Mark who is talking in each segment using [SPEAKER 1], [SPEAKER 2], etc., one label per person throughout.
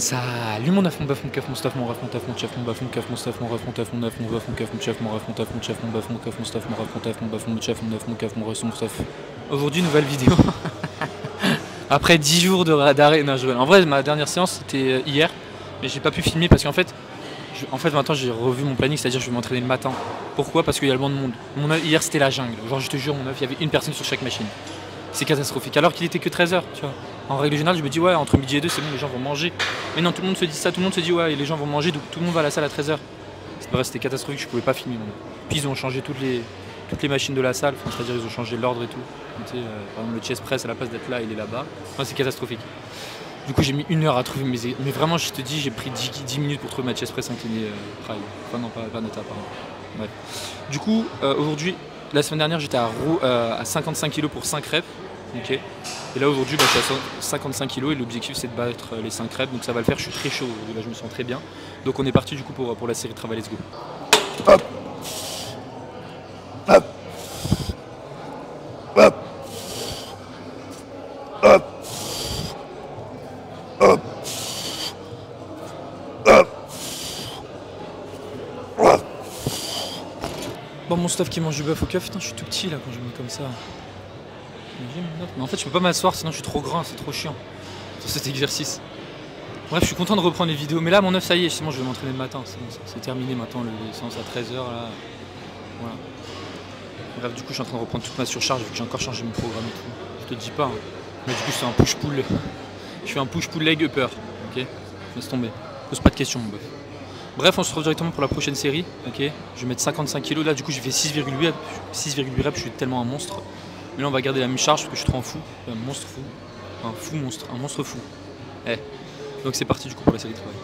[SPEAKER 1] Salut mon œuf, mon bœuf, mon keuf, mon stuff, mon ref, mon teuf, mon chef, mon bœuf, mon keuf, mon stuff, mon ref, mon teuf, mon œuf, mon bœuf, mon keuf, mon chef, mon ref, mon teuf, mon chef, mon bœuf, mon keuf, mon stuff, mon ref, mon teuf, mon bœuf, mon chef, mon œuf, mon keuf, mon ref, mon stuff. Aujourd'hui, nouvelle vidéo. Après 10 jours d'arrêt, non je rigole. En vrai, ma dernière séance c'était hier, mais j'ai pas pu filmer parce qu'en fait, maintenant j'ai revu mon planning, c'est-à-dire je vais m'entraîner le matin. Pourquoi? Parce qu'il y a le moins de monde. Hier c'était la jungle, genre je te jure mon œuf, il y avait une personne sur chaque machine. C'est catastrophique, alors qu'il était que 13 h, tu vois. En règle générale, je me dis ouais, entre midi et 2 c'est bon, les gens vont manger. Mais non, tout le monde se dit ça, tout le monde se dit ouais, les gens vont manger, donc tout le monde va à la salle à 13 h. C'est vrai, c'était catastrophique, je pouvais pas filmer. Puis ils ont changé toutes les machines de la salle, enfin, c'est-à-dire ils ont changé l'ordre et tout. Tu sais, par exemple le chest press à la place d'être là, il est là-bas. Enfin, c'est catastrophique. Du coup j'ai mis 1 heure à trouver mes... Mais vraiment je te dis, j'ai pris 10 minutes pour trouver ma chest press inclinée Prime. Enfin non, pas Neta, pardon. Bref. Du coup, aujourd'hui, la semaine dernière j'étais à 55 kg pour 5 reps. Okay. Et là aujourd'hui je suis à 55 kg et l'objectif c'est de battre les 5 reps, donc ça va le faire, je suis très chaud, là je me sens très bien. Donc on est parti du coup pour la série de travail, let's go. Hop. Hop. Hop. Hop. Hop. Hop. Hop. Bon, mon stuff qui mange du bœuf au keuf, putain je suis tout petit là quand je me mets comme ça. Mais en fait je peux pas m'asseoir sinon je suis trop grand, c'est trop chiant sur cet exercice. Bref, je suis content de reprendre les vidéos, mais là mon œuf ça y est, c'est bon, je vais m'entraîner le matin, c'est terminé maintenant, les séances à 13 h là. Voilà. Bref, du coup je suis en train de reprendre toute ma surcharge vu que j'ai encore changé mon programme et tout. Je te dis pas, hein. Mais du coup c'est un push-pull. Je fais un push-pull leg upper, ok. Laisse tomber, pose pas de questions mon bœuf. Bref, on se retrouve directement pour la prochaine série, ok. Je vais mettre 55 kg, là du coup j'ai fait 6,8 reps, je suis tellement un monstre. Mais là on va garder la même charge parce que je suis trop un fou, un monstre fou, un monstre fou. Eh. Donc c'est parti du coup pour la série de travail.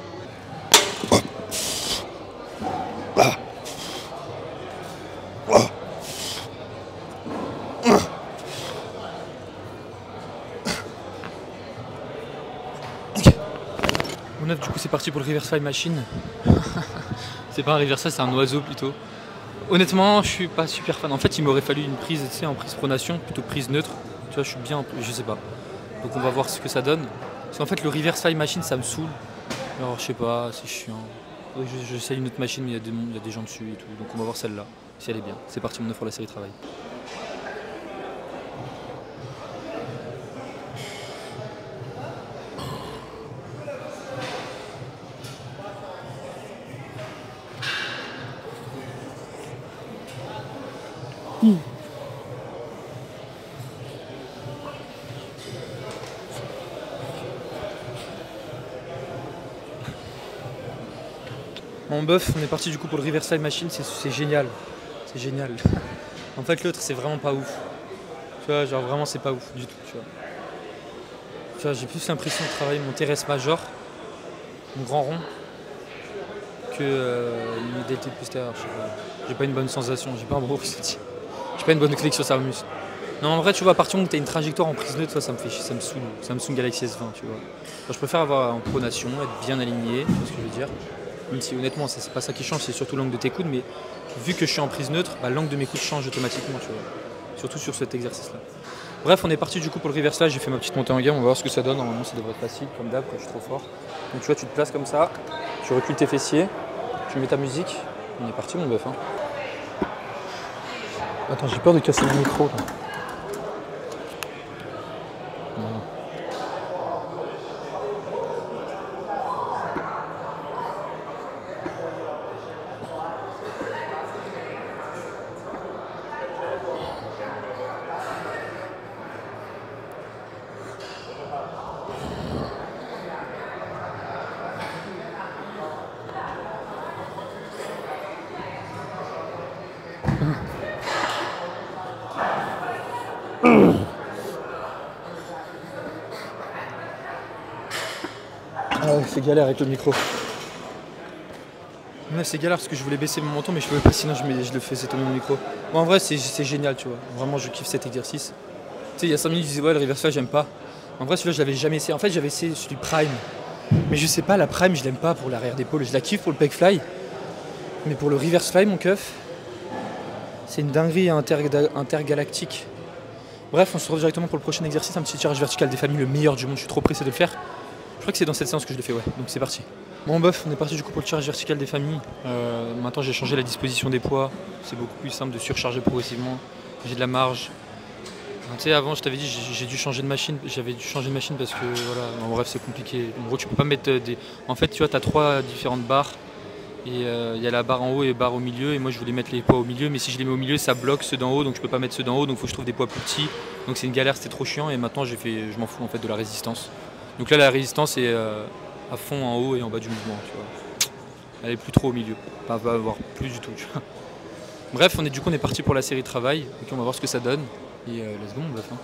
[SPEAKER 1] Mon œuf du coup c'est parti pour le reverse fly machine. C'est pas un reverse fly, c'est un oiseau plutôt. Honnêtement, je suis pas super fan. En fait, il m'aurait fallu une prise, tu sais, en prise pronation, plutôt prise neutre. Tu vois, je suis bien, je sais pas. Donc on va voir ce que ça donne. Parce qu'en fait, le reverse fly machine, ça me saoule. Alors, je sais pas, c'est chiant. J'essaie une autre machine, mais il y a des gens dessus et tout. Donc on va voir celle-là, si elle est bien. C'est parti, mon œuf pour la série de travail. Mon bœuf, on est parti du coup pour le reverse fly machine, c'est génial. C'est génial. En fait l'autre c'est vraiment pas ouf. Tu vois, genre vraiment c'est pas ouf du tout, tu vois, j'ai plus l'impression de travailler mon TRS major, mon grand rond, que une développé postérieur, je sais pas. J'ai pas une bonne sensation, j'ai pas un bon ressenti. J'ai pas une bonne flexion sur le muscle. Non en vrai tu vois, à partir du moment où tu as une trajectoire en prise neutre, ça me fait chier, ça me saoule Galaxy S20, tu vois. Alors, je préfère avoir en pronation, être bien aligné, tu vois ce que je veux dire. Même si honnêtement c'est pas ça qui change, c'est surtout l'angle de tes coudes, mais vu que je suis en prise neutre, bah, l'angle de mes coudes change automatiquement, tu vois. Surtout sur cet exercice là. Bref, on est parti du coup pour le reverse fly, j'ai fait ma petite montée en gamme, on va voir ce que ça donne, normalement ça devrait être facile, comme d'hab, quand je suis trop fort. Donc tu vois, tu te places comme ça, tu recules tes fessiers, tu mets ta musique, on est parti mon bœuf. Hein. Attends, j'ai peur de casser mon micro là. Ah ouais, c'est galère avec le micro. Ouais, c'est galère parce que je voulais baisser mon menton mais je pouvais pas, sinon je le faisais tomber mon micro. Bon, en vrai c'est génial, tu vois. Vraiment je kiffe cet exercice. Tu sais, il y a 5 minutes je disais ouais le reverse fly j'aime pas. En vrai celui-là je l'avais jamais essayé. En fait j'avais essayé celui prime. Mais je sais pas, la prime je l'aime pas pour l'arrière d'épaule. Je la kiffe pour le pec fly. Mais pour le reverse fly mon keuf, c'est une dinguerie intergalactique. Bref, on se retrouve directement pour le prochain exercice, un petit tirage vertical des familles, le meilleur du monde. Je suis trop pressé de le faire. Je crois que c'est dans cette séance que je l'ai fait, ouais. Donc c'est parti. Bon bof, on est parti du coup pour le charge vertical des familles. Maintenant j'ai changé la disposition des poids. C'est beaucoup plus simple de surcharger progressivement. J'ai de la marge. Tu sais, avant je t'avais dit j'ai dû changer de machine. J'avais dû changer de machine parce que voilà, en bref c'est compliqué. En gros tu peux pas mettre des. En fait tu vois t'as 3 différentes barres. Et il y a la barre en haut et la barre au milieu. Et moi je voulais mettre les poids au milieu, mais si je les mets au milieu ça bloque ceux d'en haut, donc je peux pas mettre ceux d'en haut, donc il faut que je trouve des poids plus petits. Donc c'est une galère, c'était trop chiant. Et maintenant je m'en fous en fait de la résistance. Donc là la résistance est à fond en haut et en bas du mouvement, tu vois. Elle est plus trop au milieu, enfin va avoir plus du tout, tu vois. Bref, on est parti pour la série de travail. Ok, on va voir ce que ça donne. Et let's go, on va faire.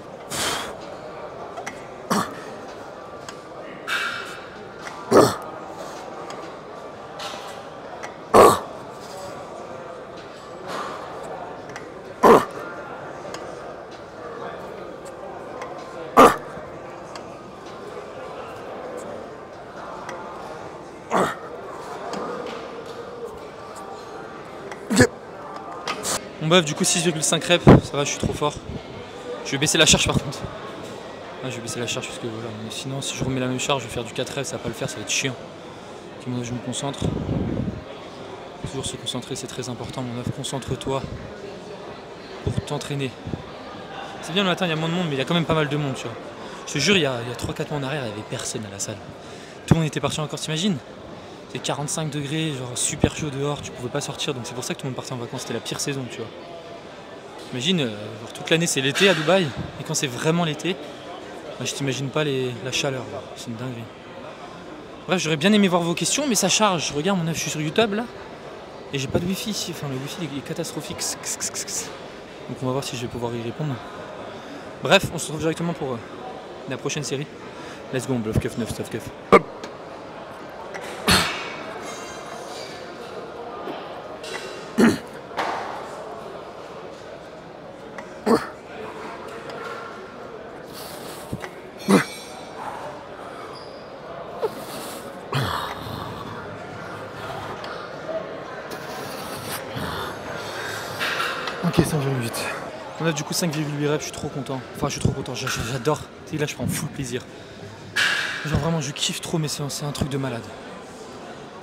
[SPEAKER 1] Bon bref, du coup 6,5 reps, ça va, je suis trop fort. Je vais baisser la charge par contre. Ah, je vais baisser la charge parce que voilà, mais sinon si je remets la même charge, je vais faire du 4 reps, ça va pas le faire, ça va être chiant. Donc, moi, je me concentre. Toujours se concentrer, c'est très important. Mon œuvre, concentre-toi pour t'entraîner. C'est bien le matin, il y a moins de monde, mais il y a quand même pas mal de monde, tu vois. Je te jure, il y a 3-4 mois en arrière, il n'y avait personne à la salle. Tout le monde était parti encore, t'imagines? C'est 45 degrés, genre super chaud dehors, tu pouvais pas sortir, donc c'est pour ça que tout le monde partait en vacances, c'était la pire saison, tu vois. Imagine, genre, toute l'année c'est l'été à Dubaï, et quand c'est vraiment l'été, bah, je t'imagine pas la chaleur, c'est une dinguerie. Bref, j'aurais bien aimé voir vos questions, mais ça charge. Regarde mon œuf, je suis sur YouTube là, et j'ai pas de wifi ici, enfin le wifi est catastrophique. Donc on va voir si je vais pouvoir y répondre. Bref, on se retrouve directement pour la prochaine série. Let's go, on bluff keuf 9 stuff keuf. Ok, 5,8. On a du coup 5,8 reps, je suis trop content. Enfin, je suis trop content, j'adore. Tu sais, là, je prends full plaisir. Genre vraiment, je kiffe trop mes séances, c'est un truc de malade.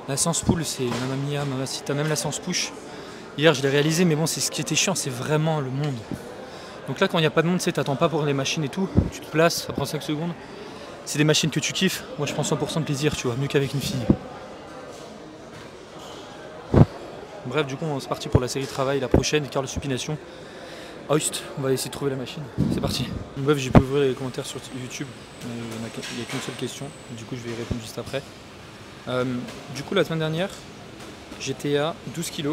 [SPEAKER 1] La séance pull, c'est Mamma Mia, Mamacita, même la séance push. Hier, je l'ai réalisé, mais bon, c'est ce qui était chiant, c'est vraiment le monde. Donc là, quand il n'y a pas de monde, tu sais, t'attends pas pour les machines et tout. Tu te places, ça prend 5 secondes. C'est des machines que tu kiffes. Moi, je prends 100% de plaisir, tu vois, mieux qu'avec une fille. Bref, du coup, on est parti pour la série de travail, la prochaine, écart de supination. Hoist, on va essayer de trouver la machine. C'est parti. Bref, j'ai pu ouvrir les commentaires sur YouTube. Il n'y a qu'une seule question. Du coup, je vais y répondre juste après. Du coup, la semaine dernière, j'étais à 12 kg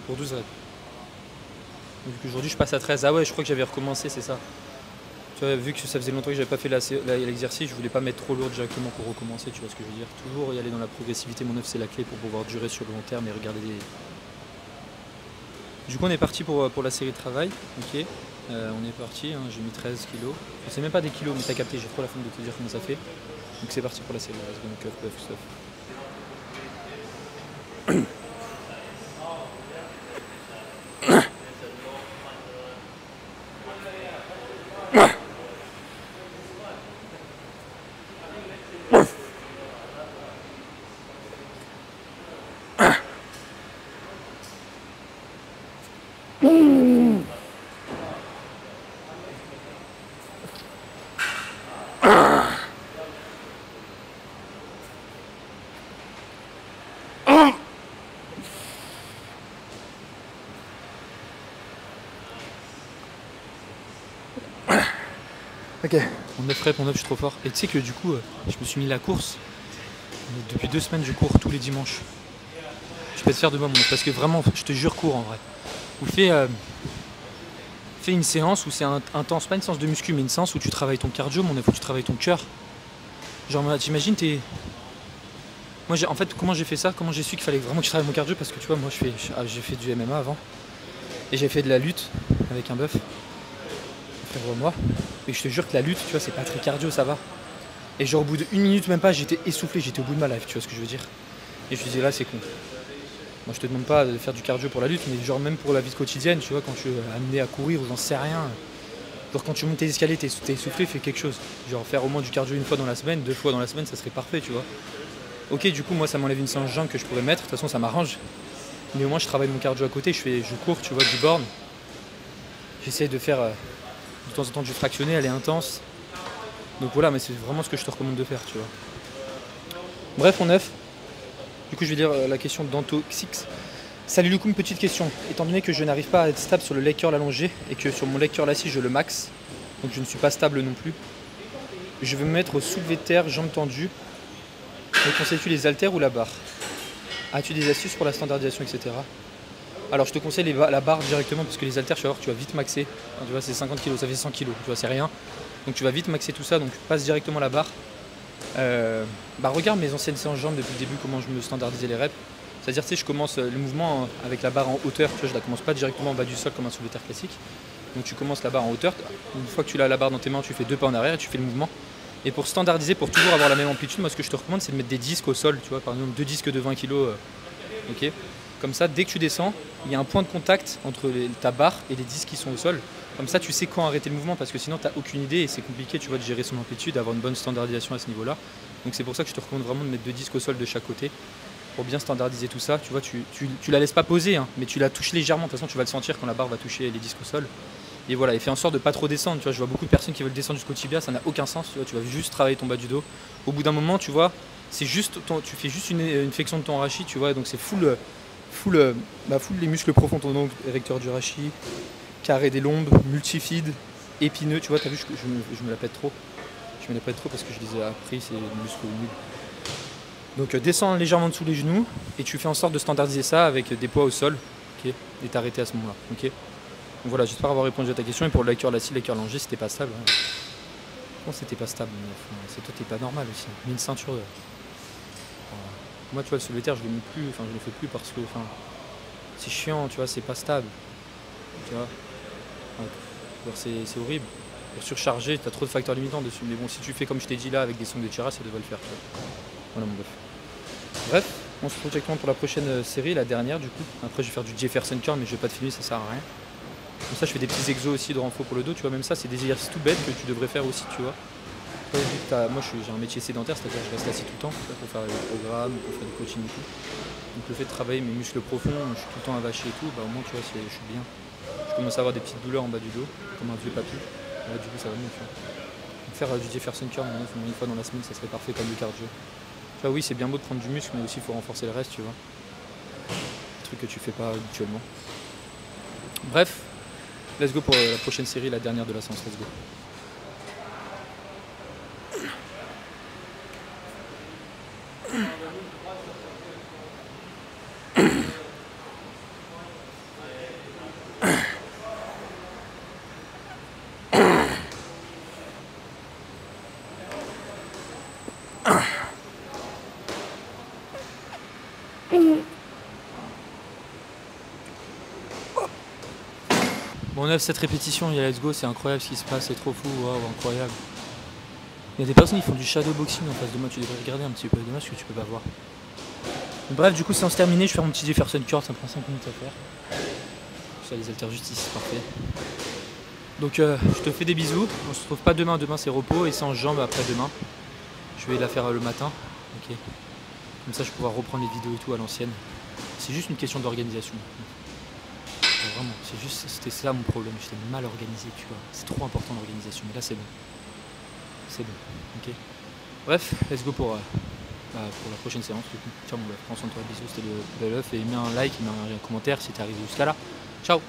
[SPEAKER 1] pour 12 reps. Donc aujourd'hui, je passe à 13. Ah ouais, je crois que j'avais recommencé, c'est ça. Tu vois, vu que ça faisait longtemps que j'avais pas fait l'exercice, je voulais pas mettre trop lourd directement pour recommencer, tu vois ce que je veux dire. Toujours y aller dans la progressivité, mon œuf c'est la clé pour pouvoir durer sur le long terme et regarder des... Du coup on est parti pour la série de travail, ok. On est parti, hein, j'ai mis 13 kilos. Je sais même pas des kilos, mais t'as capté, j'ai trop la flemme de te dire comment ça fait. Donc c'est parti pour la série, let's go, stuff. Ok, mon œuf rep, mon œuf, je suis trop fort. Et tu sais que du coup, je me suis mis la course. Depuis 2 semaines, je cours tous les dimanches. Je peux être fier de moi, mon œuf, parce que vraiment, je te jure, cours en vrai. Ou fais une séance où c'est intense, pas une séance de muscu, mais une séance où tu travailles ton cardio, mon œuf, où tu travailles ton cœur. Genre, t'imagines, Moi, en fait, comment j'ai fait ça? Comment j'ai su qu'il fallait vraiment que je travaille mon cardio? Parce que tu vois, moi, j'ai fait du MMA avant. Et j'ai fait de la lutte avec un bœuf. Moi. Et je te jure que la lutte, tu vois, c'est pas très cardio, ça va. Et genre au bout d'1 minute, même pas, j'étais essoufflé, j'étais au bout de ma life, tu vois ce que je veux dire. Et je me disais là, c'est con. Moi, je te demande pas de faire du cardio pour la lutte, mais genre même pour la vie quotidienne, tu vois, quand tu es amené à courir ou j'en sais rien. Genre quand tu montes tes escaliers, t'es essoufflé, fais quelque chose. Genre faire au moins du cardio une fois dans la semaine, 2 fois dans la semaine, ça serait parfait, tu vois. Ok, du coup, moi, ça m'enlève une séance jambes que je pourrais mettre. De toute façon, ça m'arrange. Mais au moins, je travaille mon cardio à côté. Je cours, tu vois, du borne. J'essaie de faire de temps en temps du fractionné, elle est intense. Donc voilà, mais c'est vraiment ce que je te recommande de faire, tu vois. Bref, en 9. Du coup, je vais lire la question d'Antoxix. Salut Lucou, une petite question. Étant donné que je n'arrive pas à être stable sur le leg curl allongé et que sur mon leg curl assis, je le max, donc je ne suis pas stable non plus, je vais me mettre au soulevé de terre, jambes tendues. Me conseilles-tu les haltères ou la barre? As-tu des astuces pour la standardisation, etc. Alors je te conseille la barre directement parce que les haltères, tu vas voir, tu vas vite maxer. Tu vois, c'est 50 kg, ça fait 100 kg, tu vois, c'est rien. Donc tu vas vite maxer tout ça, donc passe directement la barre. Regarde mes anciennes séances jambes depuis le début, comment je me standardisais les reps. C'est-à-dire, tu sais, je commence le mouvement avec la barre en hauteur, tu vois, je la commence pas directement en bas du sol comme un soulevé de terre classique. Donc tu commences la barre en hauteur. Une fois que tu as la barre dans tes mains, tu fais 2 pas en arrière et tu fais le mouvement. Et pour standardiser, pour toujours avoir la même amplitude, moi ce que je te recommande, c'est de mettre des disques au sol, tu vois, par exemple 2 disques de 20 kg. Ok. Comme ça, dès que tu descends, il y a un point de contact entre ta barre et les disques qui sont au sol. Comme ça, tu sais quand arrêter le mouvement parce que sinon, tu n'as aucune idée et c'est compliqué, tu vois, de gérer son amplitude, d'avoir une bonne standardisation à ce niveau-là. Donc c'est pour ça que je te recommande vraiment de mettre 2 disques au sol de chaque côté pour bien standardiser tout ça. Tu vois, tu la laisses pas poser, hein, mais tu la touches légèrement. De toute façon, tu vas le sentir quand la barre va toucher les disques au sol. Et voilà, et fais en sorte de pas trop descendre. Tu vois, je vois beaucoup de personnes qui veulent descendre jusqu'au tibia, ça n'a aucun sens. Tu vois, tu vas juste travailler ton bas du dos. Au bout d'un moment, tu vois, c'est juste tu fais juste une flexion de ton rachis, tu vois, donc c'est full les muscles profonds, ton ongle érecteur du rachis, carré des lombes, multifide, épineux. Tu vois, t'as vu, je me la pète trop. Je me la pète trop parce que je les ai appris, c'est des muscles nuls. Donc descends légèrement dessous les genoux et tu fais en sorte de standardiser ça avec des poids au sol, okay, et t'arrêter à ce moment-là. Okay. Donc voilà, j'espère avoir répondu à ta question. Et pour le leg curl assis, le leg curl allongé, c'était pas stable. Hein. Bon, c'était pas stable, mais c'est toi, t'es pas normal aussi. Mets une ceinture. Moi, tu vois, le soulevé de terre, je le mets plus, je le fais plus parce que, c'est chiant, tu vois, c'est pas stable. Tu vois, c'est horrible. Pour surcharger, t'as trop de facteurs limitants dessus. Mais bon, si tu fais comme je t'ai dit là, avec des sons de tirage, ça devrait le faire. Tu vois. Voilà mon bœuf. Bref, on se retrouve directement pour la prochaine série, la dernière du coup. Après, je vais faire du Jefferson curl, mais je vais pas te filmer, ça sert à rien. Comme ça, je fais des petits exos aussi de renfort pour le dos, tu vois. Même ça, c'est des exercices tout bêtes que tu devrais faire aussi, tu vois. Moi, j'ai un métier sédentaire, c'est-à-dire que je reste assis tout le temps pour faire des programmes, pour faire du coaching et tout. Donc, le fait de travailler mes muscles profonds, je suis tout le temps avaché et tout, au moins, tu vois, je suis bien. Je commence à avoir des petites douleurs en bas du dos, comme un vieux papy. Là, du coup, ça va mieux, tu vois. Donc, faire du Jefferson curl, une fois dans la semaine, ça serait parfait comme du cardio. Tu vois, oui, c'est bien beau de prendre du muscle, mais aussi il faut renforcer le reste, tu vois. Des trucs que tu fais pas habituellement. Bref, let's go pour la prochaine série, la dernière de la séance, let's go. Bon, 9-7 répétitions, il y a let's go, c'est incroyable ce qui se passe, c'est trop fou, waouh, incroyable. Il y a des personnes qui font du shadow boxing en face de moi, tu devrais regarder un petit peu, dommage que tu peux pas voir. Bref, du coup, séance terminée, je vais faire mon petit Jefferson curl, ça me prend 5 minutes à faire. Ça, les haltères justice, parfait. Donc, je te fais des bisous, on se retrouve pas demain, demain c'est repos, et séance jambes après-demain. Je vais la faire le matin, ok. Comme ça, je vais pouvoir reprendre les vidéos et tout à l'ancienne. C'est juste une question d'organisation. Vraiment, c'était ça mon problème, j'étais mal organisé, tu vois. C'est trop important l'organisation, mais là c'est bon. C'est bon, ok. Bref, let's go pour la prochaine séance. Du coup. Ciao mon bœuf, prends soin de toi, bisous, c'était le bel œuf et mets un like, mets un commentaire si t'es arrivé jusqu'à là. Ciao.